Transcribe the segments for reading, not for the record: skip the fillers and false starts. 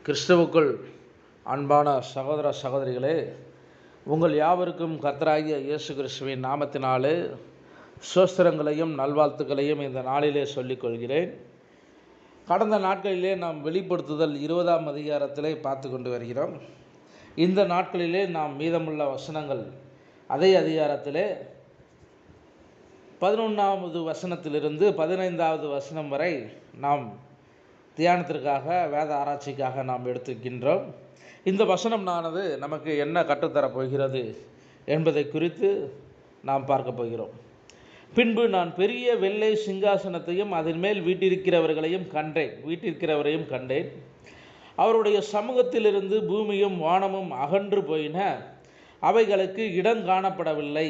கிறிஸ்துவுக்குள் அன்பான சகோதர சகோதரிகளே, உங்கள் யாவருக்கும் கர்த்தராகிய இயேசு கிறிஸ்துவின் நாமத்தினாலே ஸ்தோத்திரங்களையும் நல்வாழ்த்துக்களையும் இந்த நாளிலே சொல்லிக் கொள்கிறேன். கடந்த நாட்களிலே நாம் வெளிப்படுத்துதல் 20ஆம் அதிகாரத்திலே பார்த்து கொண்டு வருகிறோம். இந்த நாட்களிலே நாம் மீதமுள்ள வசனங்கள் அதே அதிகாரத்திலே 11வது வசனத்திலிருந்து 15வது வசனம் வரை நாம் தியானத்திற்காக வேத ஆராய்ச்சிக்காக நாம் எடுத்துக்கின்றோம். இந்த வசனமானது நமக்கு என்ன கற்றுத்தரப் போகிறது என்பதை குறித்து நாம் பார்க்க போகிறோம். பின்பு நான் பெரிய வெள்ளை சிங்காசனத்தையும் அதன் மேல் வீட்டிருக்கிறவரையும் கண்டேன். அவருடைய சமூகத்திலிருந்து பூமியும் வானமும் அகன்று போயின, அவைகளுக்கு இடம் காணப்படவில்லை.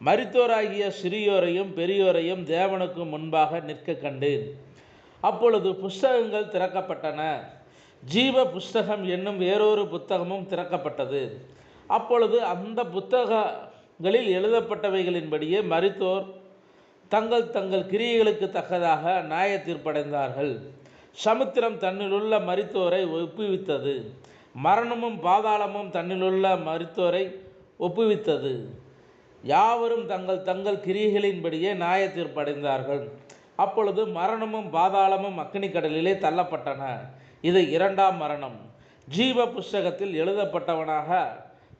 மரித்தோராகிய சிறியோரையும் பெரியோரையும் தேவனுக்கு முன்பாக நிற்க கண்டேன். அப்பொழுது புஸ்தகங்கள் திறக்கப்பட்டன. ஜீவ புஸ்தகம் என்னும் வேறொரு புத்தகமும் திறக்கப்பட்டது. அப்பொழுது அந்த புத்தகங்களில் எழுதப்பட்டவைகளின்படியே மரித்தோர் தங்கள் தங்கள் கிரியைகளுக்கு தக்கதாக நியாய தீர்ப்படைந்தார்கள். சமுத்திரம் தன்னிலுள்ள மரித்தோரை ஒப்புவித்தது. மரணமும் பாதாளமும் தன்னிலுள்ள மரித்தோரை ஒப்புவித்தது. யாவரும் தங்கள் தங்கள் கிரியைகளின்படியே நியாய தீர்ப்படைந்தார்கள். அப்பொழுது மரணமும் பாதாளமும் அக்கினி கடலிலே தள்ளப்பட்டன. இது 2ஆம் மரணம். ஜீவ புஸ்தகத்தில் எழுதப்பட்டவனாக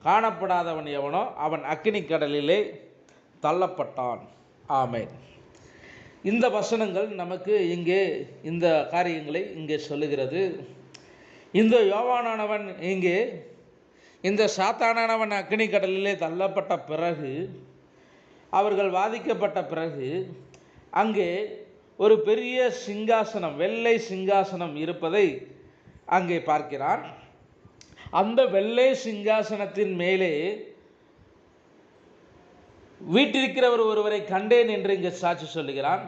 காணப்படாதவன் எவனோ அவன் அக்கினி கடலிலே தள்ளப்பட்டான். ஆமென். இந்த வசனங்கள் நமக்கு இங்கே இந்த காரியங்களை இங்கே சொல்லுகிறது. இந்த யோவானானவன் இங்கே இந்த சாத்தானானவன் அக்கினி கடலிலே தள்ளப்பட்ட பிறகு, அவர்கள் வாதிக்கப்பட்ட பிறகு, அங்கே ஒரு பெரிய சிங்காசனம், வெள்ளை சிங்காசனம் இருப்பதை அங்கே பார்க்கிறான். அந்த வெள்ளை சிங்காசனத்தின் மேலே வீற்றிருக்கிறவர் ஒருவரை கண்டேன் என்று இங்கே சாட்சி சொல்லுகிறான்.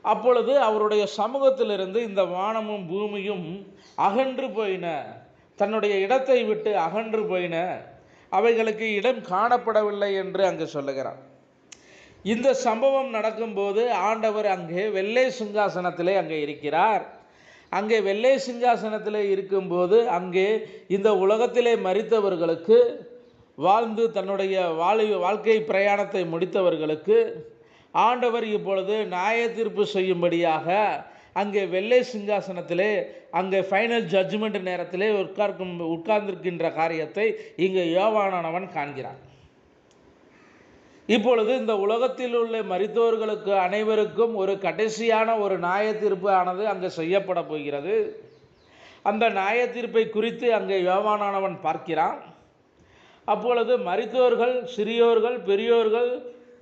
அப்பொழுது அவருடைய சமூகத்திலிருந்து இந்த வானமும் பூமியும் அகன்று போயின, தன்னுடைய இடத்தை விட்டு அகன்று போயின, அவைகளுக்கு இடம் காணப்படவில்லை என்று அங்கே சொல்லுகிறான். இந்த சம்பவம் நடக்கும்போது ஆண்டவர் அங்கே வெள்ளை சிங்காசனத்திலே அங்கே இருக்கிறார். அங்கே வெள்ளை சிங்காசனத்திலே இருக்கும்போது அங்கே இந்த உலகத்திலே மரித்தவர்களுக்கு, வாழ்ந்து தன்னுடைய வாழ்க்கை பிரயாணத்தை முடித்தவர்களுக்கு ஆண்டவர் இப்பொழுது நியாய தீர்ப்பு செய்யும்படியாக அங்கே வெள்ளை சிங்காசனத்திலே அங்கே ஃபைனல் ஜட்ஜ்மெண்ட் நேரத்திலே உட்கார்ந்திருக்கின்ற காரியத்தை இங்கே யோவானானவன் காண்கிறான். இப்பொழுது இந்த உலகத்தில் உள்ள மரித்தோர்களுக்கு அனைவருக்கும் ஒரு கடைசியான ஒரு நியாய தீர்ப்பு ஆனது அங்கே செய்யப்பட போகிறது. அந்த நியாய தீர்ப்பை குறித்து அங்கே யோவானானவன் பார்க்கிறான். அப்பொழுது மரித்தோர்கள், சிறியோர்கள், பெரியோர்கள்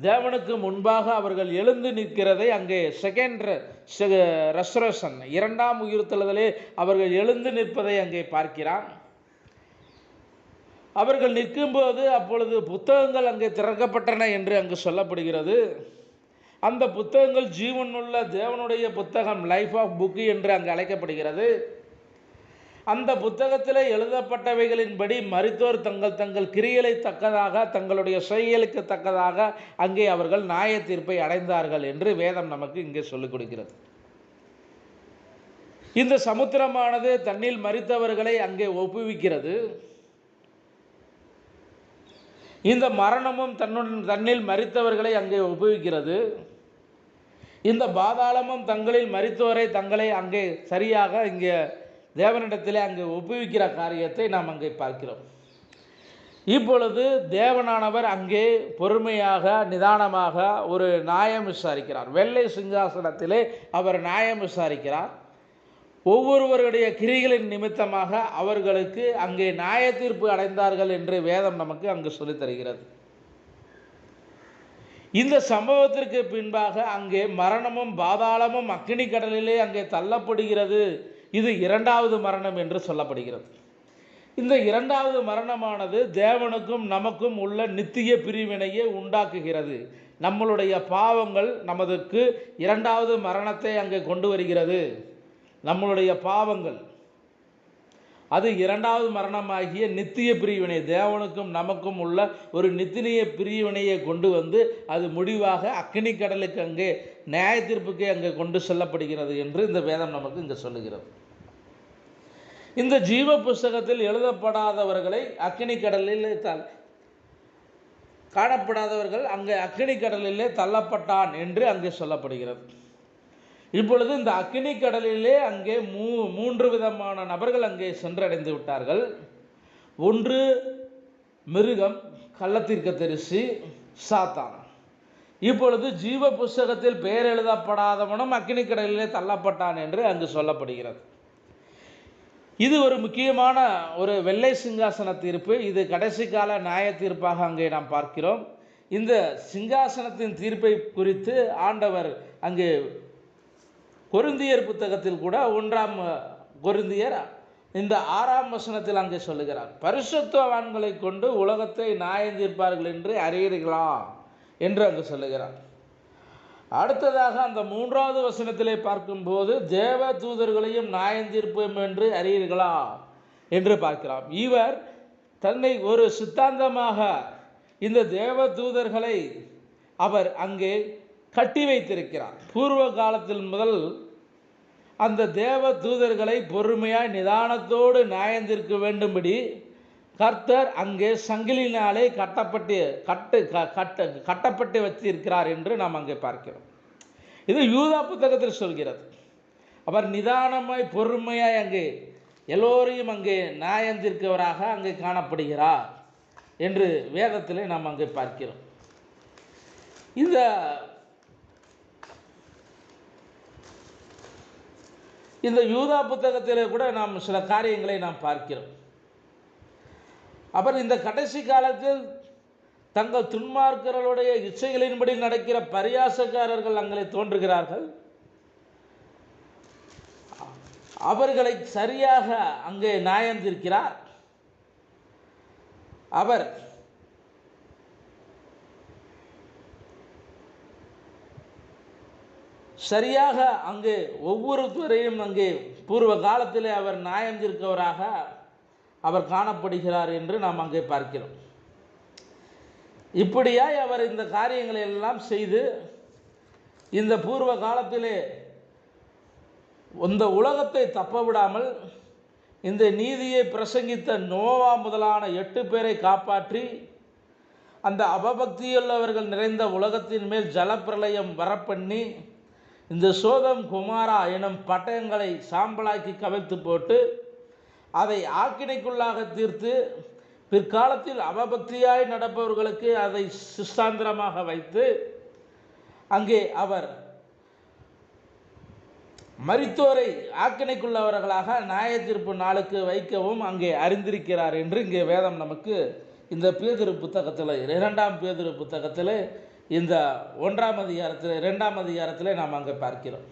தேவனுக்கு முன்பாக அவர்கள் எழுந்து நிற்கிறதை அங்கே செகண்ட் ரெஸ்டரேஷன், 2ஆம் உயிர்த்தெழுதலே அவர்கள் எழுந்து நிற்பதை அங்கே பார்க்கிறான். அவர்கள் நிற்கும்போது அப்பொழுது புத்தகங்கள் அங்கே திறக்கப்பட்டன என்று அங்கு சொல்லப்படுகிறது. அந்த புத்தகங்கள் ஜீவனுள்ள தேவனுடைய புத்தகம், லைஃப் ஆஃப் புக் என்று அங்கு அழைக்கப்படுகிறது. அந்த புத்தகத்தில் எழுதப்பட்டவைகளின்படி மரித்தோர் தங்கள் தங்கள் கிரியைகளை தக்கதாக, தங்களுடைய செய்கைகளுக்கு தக்கதாக அங்கே அவர்கள் நியாய தீர்ப்பை அடைந்தார்கள் என்று வேதம் நமக்கு இங்கே சொல்லிக் கொடுக்கிறது. இந்த சமுத்திரமானது தன்னில் மரித்தவர்களை அங்கே ஒப்புவிக்கிறது. இந்த மரணமும் தன்னில் மரித்தவர்களை அங்கே ஒப்புவிக்கிறது. இந்த பாதாளமும் தங்களில் மரித்தோரை தங்களை அங்கே சரியாக இங்கே தேவனிடத்திலே அங்கே ஒப்புவிக்கிற காரியத்தை நாம் அங்கே பார்க்கிறோம். இப்பொழுது தேவனானவர் அங்கே பொறுமையாக நிதானமாக ஒரு நியாயம் விசாரிக்கிறார். வெள்ளை சிங்காசனத்திலே அவர் நியாயம் விசாரிக்கிறார். ஒவ்வொருவருடைய கிரிகளின் நிமித்தமாக அவர்களுக்கு அங்கே நியாய தீர்ப்பு அடைந்தார்கள் என்று வேதம் நமக்கு அங்கு சொல்லித் தருகிறது. இந்த சம்பவத்திற்கு பின்பாக அங்கே மரணமும் பாதாளமும் அக்கினி கடலிலே அங்கே தள்ளப்படுகிறது. இது 2வது மரணம் என்று சொல்லப்படுகிறது. இந்த 2வது மரணமானது தேவனுக்கும் நமக்கும் உள்ள நித்திய பிரிவினையை உண்டாக்குகிறது. நம்மளுடைய பாவங்கள் நமக்கு 2வது மரணத்தை அங்கே கொண்டு வருகிறது. நம்மளுடைய பாவங்கள் அது 2வது மரணமாகிய நித்திய பிரிவினை, தேவனுக்கும் நமக்கும் உள்ள ஒரு நித்திய பிரிவினையை கொண்டு வந்து அது முடிவாக அக்கினி கடலுக்கு அங்கே நியாய தீர்ப்புக்கு அங்கே கொண்டு செல்லப்படுகிறது என்று இந்த வேதம் நமக்கு இங்கே சொல்லுகிறது. இந்த ஜீவ புஸ்தகத்தில் எழுதப்படாதவர்களை அக்கினி கடலில் காணப்படாதவர்கள் அங்கே அக்கினி கடலிலே தள்ளப்பட்டான் என்று அங்கே சொல்லப்படுகிறது. இப்பொழுது இந்த அக்கினி கடலிலே அங்கே மூன்று விதமான நபர்கள் அங்கே சென்றடைந்து விட்டார்கள். ஒன்று மிருகம், கள்ளத்தீர்க்கதரிசி, சாத்தான். இப்பொழுது ஜீவ புஸ்தகத்தில் பெயர் எழுதப்படாதவனும் அக்கினி கடலிலே தள்ளப்பட்டான் என்று அங்கு சொல்லப்படுகிறது. இது ஒரு முக்கியமான ஒரு வெள்ளை சிங்காசன தீர்ப்பு. இது கடைசி கால நியாய தீர்ப்பாக அங்கே நாம் பார்க்கிறோம். இந்த சிங்காசனத்தின் தீர்ப்பை குறித்து ஆண்டவர் அங்கே கொரிந்தியர் புத்தகத்தில் கூட 1 கொரிந்தியர் இந்த 6ஆம் வசனத்தில் அங்கே சொல்லுகிறார், பரிசுத்தவான்களை கொண்டு உலகத்தை நியாயம் தீர்ப்பார்கள் என்று அறியீர்களா என்று அங்கு சொல்லுகிறார். அடுத்ததாக அந்த 3வது வசனத்திலே பார்க்கும்போது தேவ தூதர்களையும் நியாயம் தீர்ப்போம் என்று அறியீர்களா என்று பார்க்கிறோம். இவர் தன்னை ஒரு சித்தாந்தமாக இந்த தேவ தூதர்களை அவர் அங்கே கட்டி வைத்திருக்கிறார். பூர்வ காலத்தில் முதல் அந்த தேவ தூதர்களை பொறுமையாய் நிதானத்தோடு நியாயந்திருக்க வேண்டும்படி கர்த்தர் அங்கே சங்கிலினாலே கட்டப்பட்டு வச்சிருக்கிறார் என்று நாம் அங்கே பார்க்கிறோம். இது யூதா புத்தகத்தில் சொல்கிறது. அவர் நிதானமாய் பொறுமையாய் அங்கே எல்லோரையும் அங்கே நியாயந்திருக்கவராக அங்கே காணப்படுகிறார் என்று வேதத்திலே நாம் அங்கே பார்க்கிறோம். இந்த யூதா புத்தகத்திலே கூட நாம் சில காரியங்களை நாம் பார்க்கிறோம். அப்புறம் இந்த கடைசி காலத்தில் தங்கள் துன்மார்க்கர்களுடைய இச்சைகளின்படி நடக்கிற பரியாசக்காரர்கள் அங்கே தோன்றுகிறார்கள். அவர்களை சரியாக அங்கே நியாயந்திருக்கிறார். அவர் சரியாக அங்கே ஒவ்வொருவரையும் அங்கே பூர்வ காலத்திலே அவர் நியாயம் தீர்க்கவராக அவர் காணப்படுகிறார் என்று நாம் அங்கே பார்க்கிறோம். இப்படியாய் அவர் இந்த காரியங்களை எல்லாம் செய்து இந்த பூர்வ காலத்திலே இந்த உலகத்தை தப்ப விடாமல் இந்த நீதியை பிரசங்கித்த நோவா முதலான 8 பேரை காப்பாற்றி அந்த அவபக்தியுள்ளவர்கள் நிறைந்த உலகத்தின் மேல் ஜலப்பிரளயம் வரப்பண்ணி இந்த சோதம் குமாரா எனும் பட்டயங்களை சாம்பலாக்கி கவிழ்த்து போட்டு அதை ஆக்கினைக்குள்ளாக தீர்த்து பிற்காலத்தில் அவபக்தியாய் நடப்பவர்களுக்கு அதை சிஸ்தாந்திரமாக வைத்து அங்கே அவர் மரித்தோரை ஆக்கினைக்குள்ளவர்களாக நியாய தீர்ப்பு நாளுக்கு வைக்கவும் அங்கே அறிந்திருக்கிறார் என்று இங்கே வேதம் நமக்கு இந்த பேதுரு புத்தகத்தில் 2ஆம் பேதுரு புத்தகத்தில் இந்த 1ஆம் அதிகாரத்தில் 2ஆம் அதிகாரத்தில் நாம் அங்கே பார்க்கிறோம்.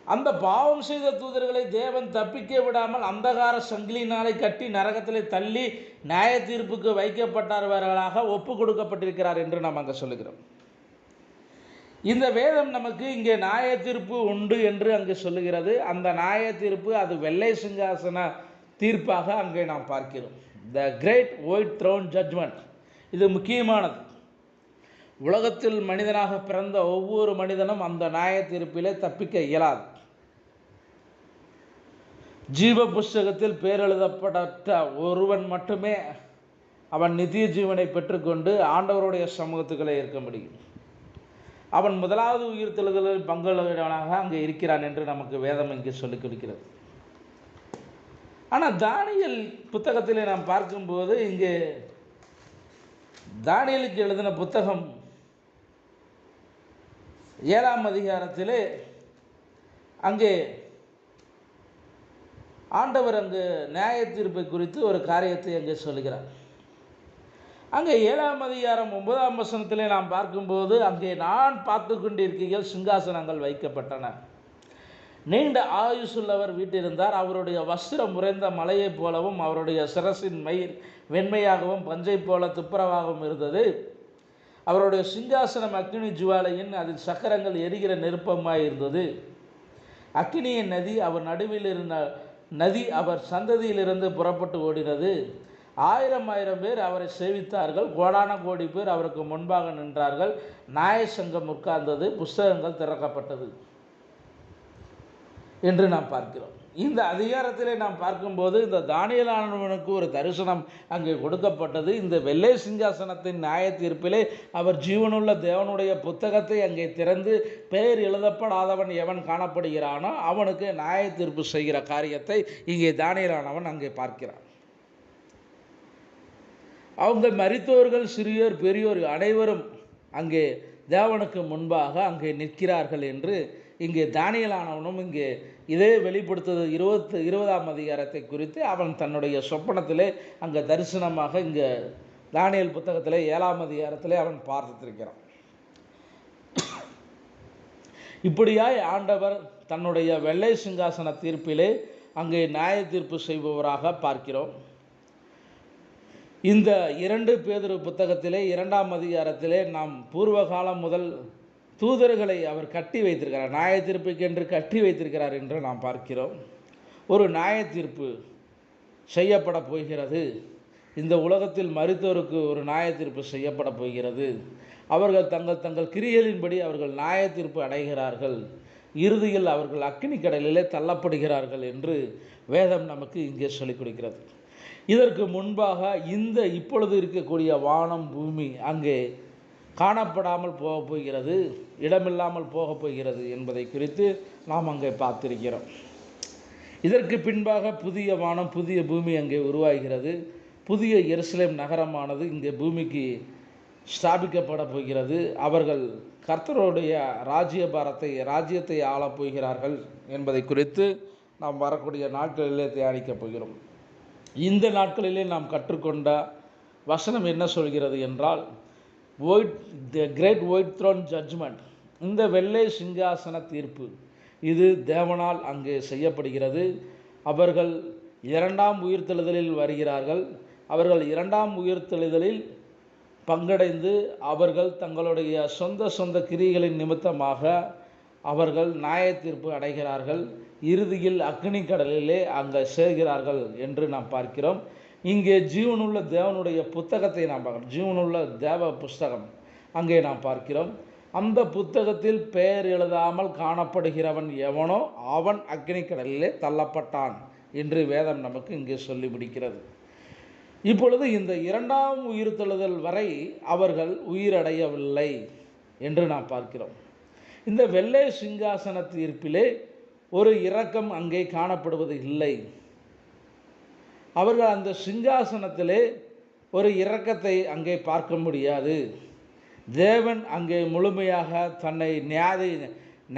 அந்த பாவம் செய்த தூதர்களை தேவன் தப்பிக்க விடாமல் அந்தகார சங்கிலினாலே கட்டி நரகத்திலே தள்ளி நியாய தீர்ப்புக்கு வைக்கப்பட்டவர்களாக ஒப்பு கொடுக்கப்பட்டிருக்கிறார் என்று நாம் அங்கே சொல்லுகிறோம். இந்த வேதம் நமக்கு இங்கே நியாய தீர்ப்பு உண்டு என்று அங்கே சொல்லுகிறது. அந்த நியாய தீர்ப்பு அது வெள்ளை சிங்காசன தீர்ப்பாக அங்கே நாம் பார்க்கிறோம். The great white throne judgement. இது முக்கியமானது. உலகத்தில் மனிதனாக பிறந்த ஒவ்வொரு மனிதனும் அந்த நியாய தீர்ப்பிலே தப்பிக்க இயலாது. ஜீவ புஸ்தகத்தில் பேரெழுதப்பட்ட ஒருவன் மட்டுமே அவன் நித்திய ஜீவனை பெற்றுக்கொண்டு ஆண்டவருடைய சமூகத்துக்களே இருக்க முடியும். அவன் முதலாவது உயிர் தெழுதலில் பங்குள்ளவனாக அங்கே இருக்கிறான் என்று நமக்கு வேதம் இங்கே சொல்லிக் கொடுக்கிறது. ஆனால் தானியேல் புத்தகத்திலே நாம் பார்க்கும்போது இங்கே தானியேலுக்கு எழுதின புத்தகம் 7ஆம் அதிகாரத்திலே அங்கே ஆண்டவர் அங்கு நியாய தீர்ப்பை குறித்து ஒரு காரியத்தை அங்கே சொல்கிறார். அங்கே 7ஆம் அதிகாரம் 9ஆம் வசனத்திலே நாம் பார்க்கும்போது அங்கே நான் பார்த்து கொண்டிருக்கையில் சிங்காசனங்கள் வைக்கப்பட்டன. நீண்ட ஆயுசுள்ளவர் வீட்டிருந்தார். அவருடைய வஸ்திரம் உறைந்த மலையைப் போலவும் அவருடைய சிரசின் மயிர் வெண்மையாகவும் பஞ்சை போல துப்புரவாகவும் இருந்தது. அவருடைய சிங்காசனம் அக்கினி ஜுவாலையின் அதில் சக்கரங்கள் எரிகிற நெருப்பமாய் இருந்தது. அக்கினியின் நதி அவர் நடுவில் இருந்த நதி அவர் சந்ததியிலிருந்து புறப்பட்டு ஓடினது. 1000 பேர் அவரை சேவித்தார்கள். கோடான கோடி பேர் அவருக்கு முன்பாக நின்றார்கள். நியாய சங்கம் உட்கார்ந்தது. புஸ்தகங்கள் திறக்கப்பட்டது என்று நாம் பார்க்கிறோம். இந்த அதிகாரத்திலே நாம் பார்க்கும்போது இந்த தானியேலானவனுக்கு ஒரு தரிசனம் அங்கே கொடுக்கப்பட்டது. இந்த வெள்ளை சிங்காசனத்தின் நியாய தீர்ப்பிலே அவர் ஜீவனுள்ள தேவனுடைய புத்தகத்தை அங்கே திறந்து பெயர் எழுதப்படாதவன் எவன் காணப்படுகிறானோ அவனுக்கு நியாய தீர்ப்பு செய்கிற காரியத்தை இங்கே தானியேலானவன் அங்கே பார்க்கிறான். அவங்க மரித்தோர்கள் சிறியோர் பெரியோர் அனைவரும் அங்கே தேவனுக்கு முன்பாக அங்கே நிற்கிறார்கள் என்று இங்கே தானியேலானவனும் இங்கே இதே வெளிப்படுத்துவது 20ஆம் அதிகாரத்தை குறித்து அவன் தன்னுடைய சொப்பனத்திலே அங்கே தரிசனமாக இங்கே தானியேல் புத்தகத்திலே 7ஆம் அதிகாரத்திலே அவன் பார்த்திருக்கிறான். இப்படியாய் ஆண்டவர் தன்னுடைய வெள்ளை சிங்காசன தீர்ப்பிலே அங்கே நியாய தீர்ப்பு செய்பவராக பார்க்கிறோம். இந்த 2 பேதுரு புத்தகத்திலே 2ஆம் அதிகாரத்திலே நாம் பூர்வ காலம் முதல் தூதர்களை அவர் கட்டி வைத்திருக்கிறார், நியாய தீர்ப்புக்கென்று கட்டி வைத்திருக்கிறார் என்று நாம் பார்க்கிறோம். ஒரு நியாய தீர்ப்பு செய்யப்பட போகிறது. இந்த உலகத்தில் மரித்தோருக்கு ஒரு நியாய தீர்ப்பு செய்யப்பட போகிறது. அவர்கள் தங்கள் கிரியைகளின்படி அவர்கள் நியாய தீர்ப்பு அடைகிறார்கள். இறுதியில் அவர்கள் அக்கினி கடலிலே தள்ளப்படுகிறார்கள் என்று வேதம் நமக்கு இங்கே சொல்லிக் கொடுக்கிறது. இதற்கு முன்பாக இந்த இப்பொழுது இருக்கக்கூடிய வானம் பூமி அங்கே காணப்படாமல் போகப் போகிறது, இடமில்லாமல் போகப் போகிறது என்பதை குறித்து நாம் அங்கே பார்த்திருக்கிறோம். இதற்கு பின்பாக புதிய வானம் புதிய பூமி அங்கே உருவாகிறது. புதிய எருசலேம் நகரமானது இங்கே பூமிக்கு ஸ்தாபிக்கப்பட போகிறது. அவர்கள் கர்த்தருடைய ராஜ்யத்தை ஆளப் போகிறார்கள் என்பதை குறித்து நாம் வரக்கூடிய நாட்களிலே தியானிக்கப் போகிறோம். இந்த நாட்களிலே நாம் கற்றுக்கொண்ட வசனம் என்ன சொல்கிறது என்றால், the great white throne judgement, இந்த வெள்ளை சிங்காசன தீர்ப்பு இது தேவனால் அங்கே செய்யப்படுகிறது. அவர்கள் 2ஆம் உயிர்த்தெழுதலில் வருகிறார்கள். அவர்கள் 2ஆம் உயிர்த்தெழுதலில் பங்கடைந்து அவர்கள் தங்களுடைய சொந்த கிரியைகளின் நிமித்தமாக அவர்கள் நியாய தீர்ப்பு அடைகிறார்கள். இறுதியில் அக்னி கடலிலே அங்கே சேர்கிறார்கள் என்று நாம் பார்க்கிறோம். இங்கே ஜீவனுள்ள தேவனுடைய புத்தகத்தை நாம் பார்க்கிறோம். ஜீவனுள்ள தேவ புஸ்தகம் அங்கே நாம் பார்க்கிறோம். அந்த புத்தகத்தில் பெயர் எழுதாமல் காணப்படுகிறவன் எவனோ அவன் அக்னி கடலிலே தள்ளப்பட்டான் என்று வேதம் நமக்கு இங்கே சொல்லி முடிக்கிறது. இப்பொழுது இந்த 2ஆம் உயிர்த்தெழுதல் வரை அவர்கள் உயிரடையவில்லை என்று நாம் பார்க்கிறோம். இந்த வெள்ளை சிங்காசன தீர்ப்பிலே ஒரு இரக்கம் அங்கே காணப்படுவது இல்லை. அவர்கள் அந்த சிங்காசனத்திலே ஒரு இரக்கத்தை அங்கே பார்க்க முடியாது. தேவன் அங்கே முழுமையாக தன்னை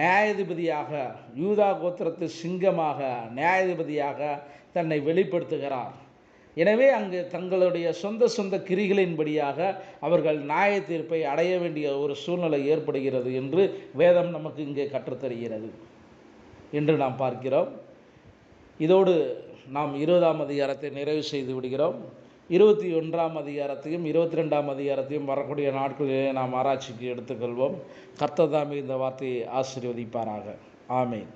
நியாயாதிபதியாக, யூதா கோத்திரத்து சிங்கமாக, நியாயாதிபதியாக தன்னை வெளிப்படுத்துகிறார். எனவே அங்கு தங்களுடைய சொந்த கிரிகளின்படியாக அவர்கள் நியாய தீர்ப்பை அடைய வேண்டிய ஒரு சூழ்நிலை ஏற்படுகிறது என்று வேதம் நமக்கு இங்கே கற்றுத்தருகிறது என்று நாம் பார்க்கிறோம். இதோடு நாம் 20ஆம் அதிகாரத்தை நிறைவு செய்து விடுகிறோம். 21ஆம் அதிகாரத்தையும் 22ஆம் அதிகாரத்தையும் வரக்கூடிய நாட்களிலே நாம் ஆராய்ச்சிக்கு எடுத்துக்கொள்வோம். கர்த்தர் தாமே இந்த வார்த்தையை ஆசீர்வதிப்பாராக. ஆமென்.